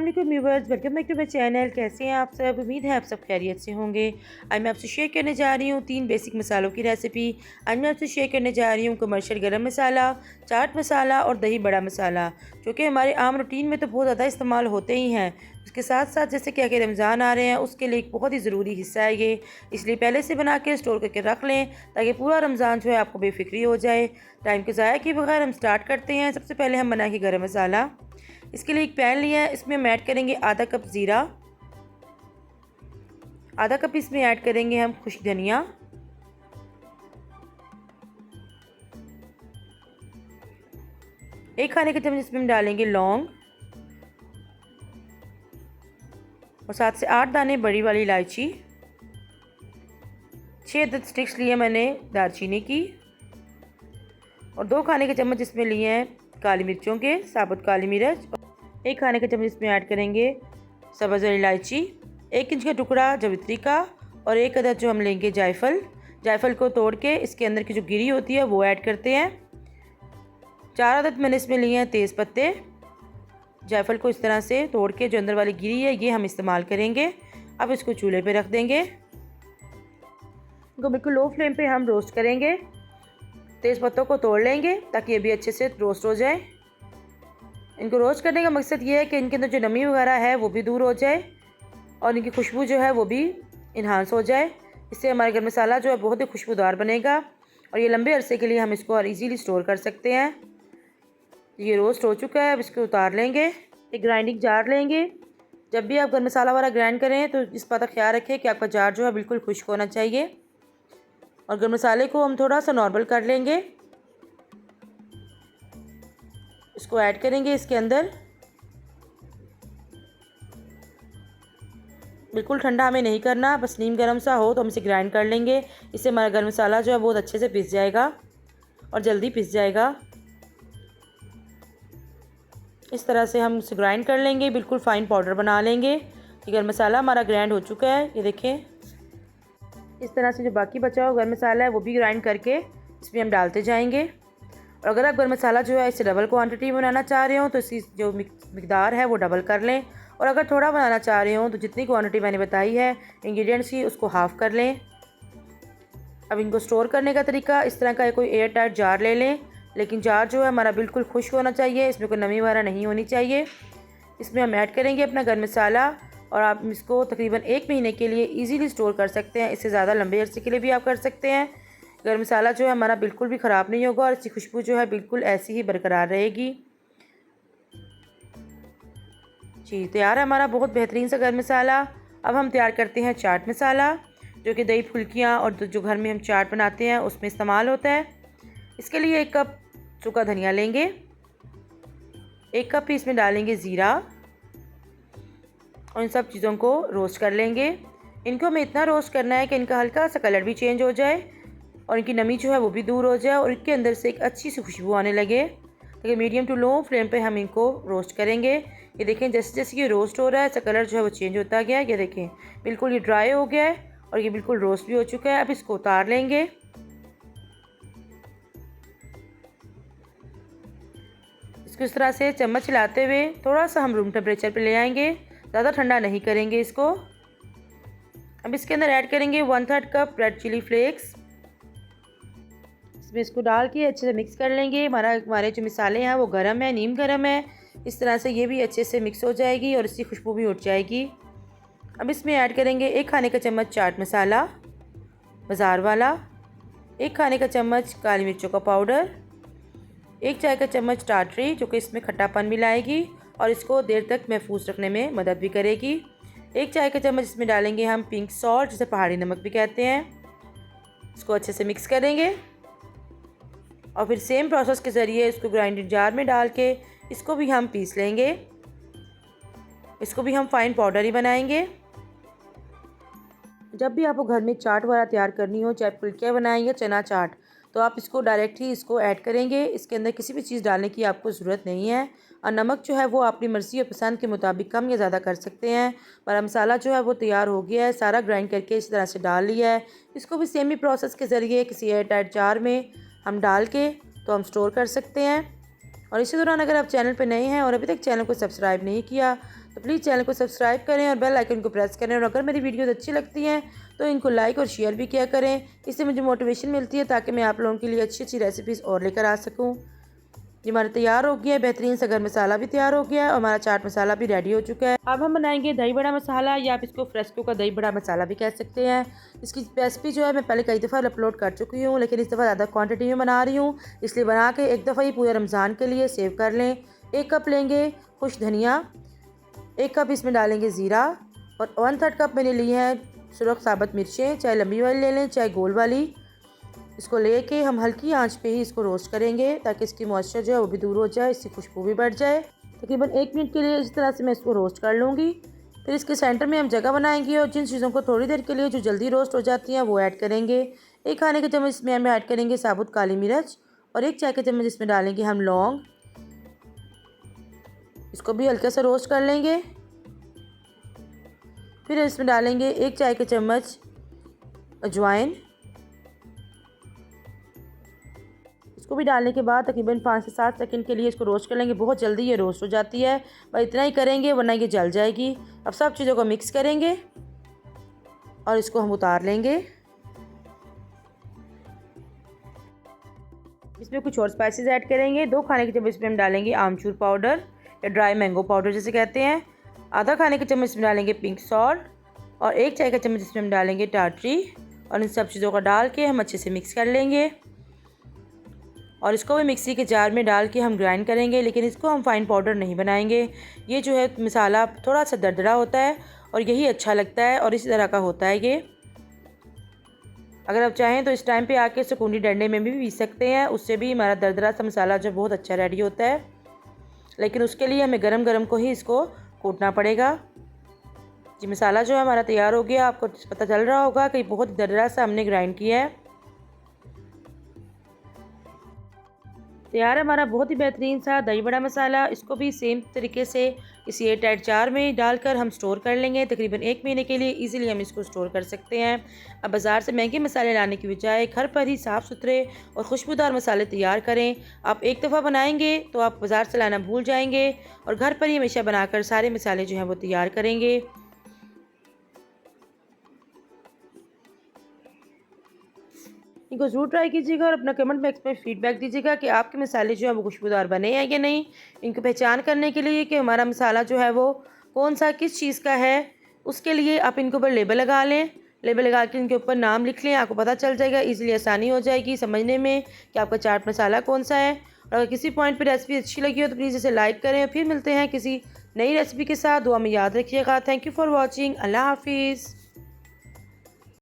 अस्सलाम वालेकुम viewers, welcome back to my channel. कैसे हैं आप सब? उम्मीद है आप सब खैरियत से होंगे। आज मैं आपसे शेयर करने जा रही हूँ 3 बेसिक मसालों की रेसिपी। आज मैं आपसे शेयर करने जा रही हूँ कमर्शियल गरम मसाला, चाट मसाला और दही बड़ा मसाला, जो कि हमारे आम रूटीन में तो बहुत ज़्यादा इस्तेमाल होते ही हैं। उसके साथ साथ जैसे कि रमज़ान आ रहे हैं, उसके लिए एक बहुत ही ज़रूरी हिस्सा है ये, इसलिए पहले से बना के स्टोर करके रख लें ताकि पूरा रमज़ान जो है आपको बेफिक्री हो जाए। टाइम के ज़ाया के बगैर हम स्टार्ट करते हैं। सबसे पहले हम बनाएंगे गरम मसाला। इसके लिए एक पैन लिया है, इसमें हम ऐड करेंगे आधा कप ज़ीरा, आधा कप इसमें ऐड करेंगे हम खुश्क धनिया, एक खाने का चम्मच इसमें हम डालेंगे लौंग और 7 से 8 दाने बड़ी वाली इलायची, 6 अदद स्टिक्स लिए मैंने दालचीनी की और 2 खाने के चम्मच इसमें लिए हैं काली मिर्चों के, साबुत काली मिर्च। 1 खाने का चम्मच इसमें ऐड करेंगे सब्ज़ इलायची, 1 इंच का टुकड़ा जवित्री का और 1 अदद जो हम लेंगे जायफल। जायफल को तोड़ के इसके अंदर की जो गिरी होती है वो ऐड करते हैं। 4 अदद मैंने इसमें लिए हैं तेज़ पत्ते। जायफल को इस तरह से तोड़ के जो अंदर वाली गिरी है ये हम इस्तेमाल करेंगे। अब इसको चूल्हे पे रख देंगे, इनको बिल्कुल लो फ्लेम पे हम रोस्ट करेंगे। तेज़ पत्तों को तोड़ लेंगे ताकि ये भी अच्छे से रोस्ट हो जाए। इनको रोस्ट करने का मकसद ये है कि इनके अंदर जो नमी वगैरह है वो भी दूर हो जाए और इनकी खुशबू जो है वो भी इन्हांस हो जाए। इससे हमारा गरम मसाला जो है बहुत ही खुशबूदार बनेगा और ये लंबे अरसे के लिए हम इसको और इजीली स्टोर कर सकते हैं। ये रोस्ट हो चुका है, अब इसको उतार लेंगे। एक ग्राइंडिंग जार लेंगे। जब भी आप गरम मसाला वाला ग्राइंड करें तो इस बात का ख्याल रखें कि आपका जार जो है बिल्कुल खुश्क होना चाहिए। और गरम मसाले को हम थोड़ा सा नॉर्मल कर लेंगे, इसको ऐड करेंगे इसके अंदर। बिल्कुल ठंडा हमें नहीं करना, बस नीम गर्म सा हो तो हम इसे ग्राइंड कर लेंगे। इससे हमारा गरम मसाला जो है बहुत अच्छे से पिस जाएगा और जल्दी पिस जाएगा। इस तरह से हम इसे ग्राइंड कर लेंगे, बिल्कुल फ़ाइन पाउडर बना लेंगे। ये गरम मसाला हमारा ग्राइंड हो चुका है, ये देखें। इस तरह से जो बाकी बचा हुआ गरम मसाला है वो भी ग्राइंड करके इसमें हम डालते जाएंगे। और अगर आप गरम मसाला जो है इससे डबल क्वांटिटी बनाना चाह रहे हो तो इसकी जो मिकदार है वो डबल कर लें, और अगर थोड़ा बनाना चाह रहे हो तो जितनी क्वांटिटी मैंने बताई है इंग्रेडिएंट्स की उसको हाफ़ कर लें। अब इनको स्टोर करने का तरीका, इस तरह का कोई एयर टाइट जार ले लें, लेकिन जार जो है हमारा बिल्कुल खुश्क होना चाहिए, इसमें कोई नमी वगैरह नहीं होनी चाहिए। इसमें हम ऐड करेंगे अपना गरम मसाला और आप इसको तकरीबन 1 महीने के लिए ईज़िली स्टोर कर सकते हैं। इससे ज़्यादा लंबे अरसे के लिए भी आप कर सकते हैं। गरम मसाला जो है हमारा बिल्कुल भी ख़राब नहीं होगा और इसकी खुशबू जो है बिल्कुल ऐसी ही बरकरार रहेगी। जी तैयार है हमारा बहुत बेहतरीन सा गरम मसाला। अब हम तैयार करते हैं चाट मसाला, जो कि दही फुल्कियाँ और जो घर में हम चाट बनाते हैं उसमें इस्तेमाल होता है। इसके लिए 1 कप सूखा धनिया लेंगे, 1 कप इसमें डालेंगे ज़ीरा और इन सब चीज़ों को रोस्ट कर लेंगे। इनको हमें इतना रोस्ट करना है कि इनका हल्का सा कलर भी चेंज हो जाए और इनकी नमी जो है वो भी दूर हो जाए और इनके अंदर से एक अच्छी सी खुशबू आने लगे। लेकिन मीडियम टू लो फ्लेम पे हम इनको रोस्ट करेंगे। ये देखें जैसे जैसे ये रोस्ट हो रहा है इसका कलर जो है वो चेंज होता गया है। ये देखें बिल्कुल ये ड्राई हो गया है और ये बिल्कुल रोस्ट भी हो चुका है। अब इसको उतार लेंगे। इसको इस तरह से चम्मच हिलाते हुए थोड़ा सा हम रूम टेम्परेचर पे ले आएंगे, ज़्यादा ठंडा नहीं करेंगे इसको। अब इसके अंदर ऐड करेंगे 1/3 कप रेड चिली फ्लेक्स। इसमें इसको डाल के अच्छे से मिक्स कर लेंगे। हमारे जो मसाले हैं वो गरम है, नीम गरम है। इस तरह से ये भी अच्छे से मिक्स हो जाएगी और इसकी खुशबू भी उठ जाएगी। अब इसमें ऐड करेंगे 1 खाने का चम्मच चाट मसाला बाज़ार वाला, 1 खाने का चम्मच काली मिर्चों का पाउडर, 1 चाय का चम्मच टाटरी जो कि इसमें खट्टापन मिलाएगी और इसको देर तक महफूज रखने में मदद भी करेगी। 1 चाय का चम्मच इसमें डालेंगे हम पिंक सॉल्ट, जिसे पहाड़ी नमक भी कहते हैं। इसको अच्छे से मिक्स करेंगे और फिर सेम प्रोसेस के ज़रिए इसको ग्राइंडिंग जार में डाल के इसको भी हम पीस लेंगे। इसको भी हम फ़ाइन पाउडर ही बनाएंगे। जब भी आपको घर में चाट वगैरह तैयार करनी हो, चाहे फुल्कियाँ बनाएं या चना चाट, तो आप इसको डायरेक्ट ही इसको ऐड करेंगे। इसके अंदर किसी भी चीज़ डालने की आपको ज़रूरत नहीं है। और नमक जो है वो अपनी मर्ज़ी और पसंद के मुताबिक कम या ज़्यादा कर सकते हैं। और मसाला जो है वो तैयार हो गया है, सारा ग्राइंड करके इस तरह से डाल लिया है। इसको भी सेम ही प्रोसेस के ज़रिए किसी एयर टाइट जार में हम डाल के तो हम स्टोर कर सकते हैं। और इसी दौरान अगर आप चैनल पर नए हैं और अभी तक चैनल को सब्सक्राइब नहीं किया तो प्लीज़ चैनल को सब्सक्राइब करें और बेल आइकन को प्रेस करें। और अगर मेरी वीडियोज़ अच्छी लगती हैं तो इनको लाइक और शेयर भी किया करें। इससे मुझे मोटिवेशन मिलती है ताकि मैं आप लोगों के लिए अच्छी अच्छी रेसिपीज़ और लेकर आ सकूँ। ये हमारा तैयार हो गया है, बेहतरीन सा गरम मसाला भी तैयार हो गया है और हमारा चाट मसाला भी रेडी हो चुका है। अब हम बनाएंगे दही बड़ा मसाला, या आप इसको फ्रेस्को का दही बड़ा मसाला भी कह सकते हैं। इसकी रेसिपी जो है मैं पहले कई दफ़ा अपलोड कर चुकी हूँ, लेकिन इस दफ़ा ज़्यादा क्वांटिटी में बना रही हूँ, इसलिए बना के एक दफ़ा ही पूरे रमज़ान के लिए सेव कर लें। 1 कप लेंगे खुश धनिया, 1 कप इसमें डालेंगे ज़ीरा और 1/3 कप मैंने ली है सुरख साबुत मिर्चें, चाहे लंबी वाली ले लें चाहे गोल वाली। इसको लेके हम हल्की आंच पे ही इसको रोस्ट करेंगे ताकि इसकी मॉइस्चर जो है वो भी दूर हो जाए, इसकी खुशबू भी बढ़ जाए। तकरीबन 1 मिनट के लिए इस तरह से मैं इसको रोस्ट कर लूँगी। फिर इसके सेंटर में हम जगह बनाएंगे और जिन चीज़ों को थोड़ी देर के लिए जो जल्दी रोस्ट हो जाती हैं वो ऐड करेंगे। 1 खाने के चम्मच इसमें हम ऐड करेंगे साबुत काली मिर्च और 1 चाय के चम्मच इसमें डालेंगे हम लौंग। इसको भी हल्के से रोस्ट कर लेंगे। फिर इसमें डालेंगे 1 चाय के चम्मच अजवाइन। इसको भी डालने के बाद तकरीबन 5 से 7 सेकंड के लिए इसको रोस्ट कर लेंगे। बहुत जल्दी ये रोस्ट हो जाती है, बस इतना ही करेंगे वरना ये जल जाएगी। अब सब चीज़ों को मिक्स करेंगे और इसको हम उतार लेंगे। इसमें कुछ और स्पाइसेस ऐड करेंगे। 2 खाने के चम्मच इसमें हम डालेंगे आमचूर पाउडर या ड्राई मैंगो पाउडर जिसे कहते हैं। आधा खाने के चम्मच इसमें डालेंगे पिंक सॉल्ट और 1 चाय का चम्मच इसमें हम डालेंगे टाटरी। और इन सब चीज़ों को डाल के हम अच्छे से मिक्स कर लेंगे और इसको भी मिक्सी के जार में डाल के हम ग्राइंड करेंगे, लेकिन इसको हम फाइन पाउडर नहीं बनाएंगे। ये जो है मसाला थोड़ा सा दरदरा होता है और यही अच्छा लगता है और इसी तरह का होता है ये। अगर आप चाहें तो इस टाइम पे आके सुकूनी डंडे में भी पीस सकते हैं, उससे भी हमारा दरदरा सा मसाला जो बहुत अच्छा रेडी होता है। लेकिन उसके लिए हमें गरम गरम को ही इसको कूटना पड़ेगा। जी मसाला जो है हमारा तैयार हो गया। आपको पता चल रहा होगा कि बहुत दरदरा सा हमने ग्राइंड किया है। तैयार है हमारा बहुत ही बेहतरीन सा दही बड़ा मसाला। इसको भी सेम तरीके से इसी एयर टाइट जार में डालकर हम स्टोर कर लेंगे। तकरीबन 1 महीने के लिए इजीली हम इसको स्टोर कर सकते हैं। अब बाज़ार से महंगे मसाले लाने की बजाय घर पर ही साफ़ सुथरे और खुशबूदार मसाले तैयार करें। आप एक दफ़ा बनाएंगे तो आप बाज़ार से लाना भूल जाएंगे और घर पर ही हमेशा बनाकर सारे मसाले जो हैं वो तैयार करेंगे। इनको ज़रूर ट्राई कीजिएगा और अपना कमेंट बॉक्स में फीडबैक दीजिएगा कि आपके मसाले जो है वो खुशबूदार बने हैं या नहीं। इनको पहचान करने के लिए कि हमारा मसाला जो है वो कौन सा किस चीज़ का है, उसके लिए आप इनके ऊपर लेबल लगा लें। लेबल लगा के इनके ऊपर नाम लिख लें, आपको पता चल जाएगा। ईज़िली आसानी हो जाएगी समझने में कि आपका चाट मसाला कौन सा है। और अगर किसी पॉइंट पर रेसिपी अच्छी लगी हो तो प्लीज़ इसे लाइक करें। फिर मिलते हैं किसी नई रेसिपी के साथ। दुआ में याद रखिएगा। Thank you for watching. अल्लाह हाफिज़।